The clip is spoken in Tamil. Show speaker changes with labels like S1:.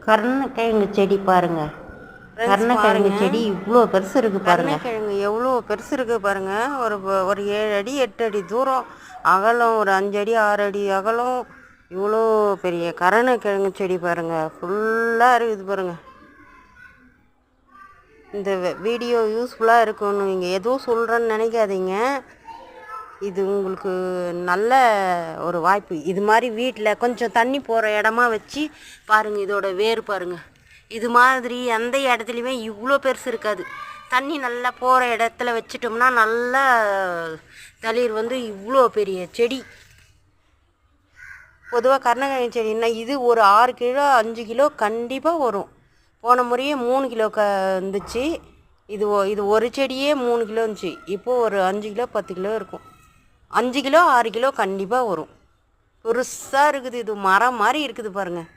S1: கருணக்கிழங்கு செடி பாருங்க. கருணக்கிழங்கு செடி இவ்வளோ பெருசு இருக்குது பாருங்க.
S2: கருணக்கிழங்கு எவ்வளோ பெருசு இருக்குது பாருங்க. ஒரு 7 அடி 8 அடி தூரம் அகலம், ஒரு 5 அடி 6 அடி அகலம். இவ்வளோ பெரிய கருணக்கிழங்கு செடி பாருங்க, ஃபுல்லாக இருக்குது பாருங்க. இந்த வீடியோ யூஸ்ஃபுல்லாக இருக்கும்னு நீங்கள் எதுவும் சொல்கிறேன்னு நினைக்காதீங்க. இது உங்களுக்கு நல்ல ஒரு வாய்ப்பு. இது மாதிரி வீட்டில் கொஞ்சம் தண்ணி போகிற இடமா வச்சு பாருங்கள். இதோட வேர் பாருங்கள். இது மாதிரி எந்த இடத்துலையுமே இவ்வளோ பெருசு இருக்காது. தண்ணி நல்லா போகிற இடத்துல வச்சிட்டோம்னா நல்லா தளிர் வந்து இவ்வளோ பெரிய செடி. பொதுவாக கருணக்கிழங்கு செடின்னா இது ஒரு 6 கிலோ 5 கிலோ கண்டிப்பாக வரும். போன முறையே 3 கிலோ இருந்துச்சு. இது ஒரு செடியே 3 கிலோ இருந்துச்சு. இப்போது ஒரு 5 கிலோ 10 கிலோ இருக்கும். 5 கிலோ 6 கிலோ கண்டிப்பாக வரும். பெருசாக இருக்குது. இது மரம் மாதிரி இருக்குது பாருங்கள்.